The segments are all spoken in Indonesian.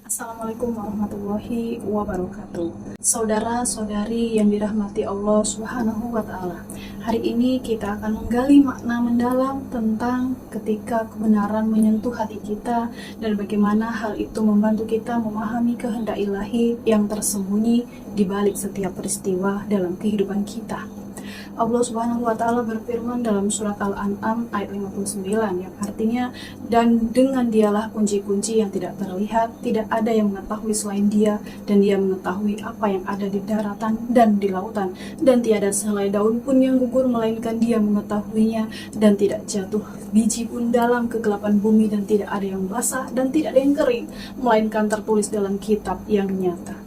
Assalamualaikum warahmatullahi wabarakatuh. Saudara-saudari yang dirahmati Allah Subhanahu wa Ta'ala, hari ini kita akan menggali makna mendalam tentang ketika kebenaran menyentuh hati kita dan bagaimana hal itu membantu kita memahami kehendak ilahi yang tersembunyi di balik setiap peristiwa dalam kehidupan kita. Allah Subhanahu wa Ta'ala berfirman dalam surat Al-An'am ayat 59 yang artinya, dan dengan dialah kunci-kunci yang tidak terlihat, tidak ada yang mengetahui selain dia, dan dia mengetahui apa yang ada di daratan dan di lautan, dan tiada sehelai daun pun yang gugur melainkan dia mengetahuinya, dan tidak jatuh biji pun dalam kegelapan bumi, dan tidak ada yang basah dan tidak ada yang kering melainkan tertulis dalam kitab yang nyata.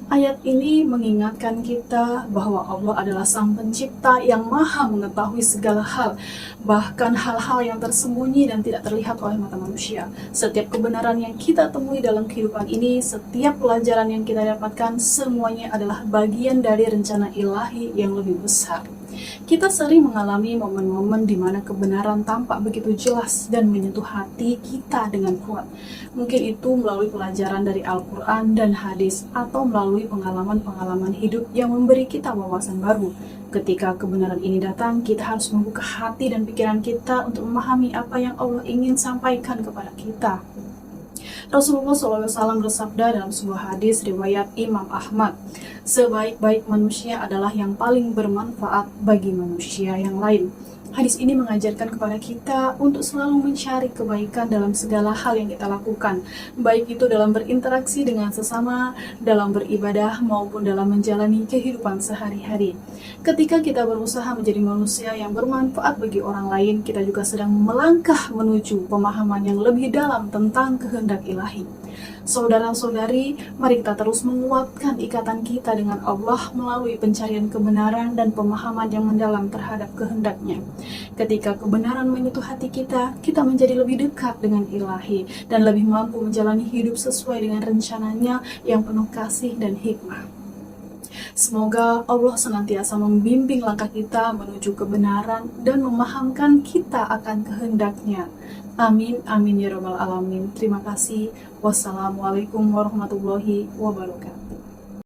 Ayat ini mengingatkan kita bahwa Allah adalah Sang Pencipta yang Maha mengetahui segala hal, bahkan hal-hal yang tersembunyi dan tidak terlihat oleh mata manusia. Setiap kebenaran yang kita temui dalam kehidupan ini, setiap pelajaran yang kita dapatkan, semuanya adalah bagian dari rencana ilahi yang lebih besar. Kita sering mengalami momen-momen di mana kebenaran tampak begitu jelas dan menyentuh hati kita dengan kuat. Mungkin itu melalui pelajaran dari Al-Quran dan hadis, atau melalui pengalaman-pengalaman hidup yang memberi kita wawasan baru. Ketika kebenaran ini datang, kita harus membuka hati dan pikiran kita untuk memahami apa yang Allah ingin sampaikan kepada kita. Rasulullah SAW bersabda dalam sebuah hadis riwayat Imam Ahmad, sebaik-baik manusia adalah yang paling bermanfaat bagi manusia yang lain. Hadis ini mengajarkan kepada kita untuk selalu mencari kebaikan dalam segala hal yang kita lakukan, baik itu dalam berinteraksi dengan sesama, dalam beribadah, maupun dalam menjalani kehidupan sehari-hari. Ketika kita berusaha menjadi manusia yang bermanfaat bagi orang lain, kita juga sedang melangkah menuju pemahaman yang lebih dalam tentang kehendak ilahi. Saudara-saudari, mari kita terus menguatkan ikatan kita dengan Allah melalui pencarian kebenaran dan pemahaman yang mendalam terhadap kehendaknya. Ketika kebenaran menyentuh hati kita, kita menjadi lebih dekat dengan ilahi dan lebih mampu menjalani hidup sesuai dengan rencananya yang penuh kasih dan hikmah. Semoga Allah senantiasa membimbing langkah kita menuju kebenaran dan memahamkan kita akan kehendaknya. Amin, amin ya rabbal alamin. Terima kasih. Wassalamualaikum warahmatullahi wabarakatuh.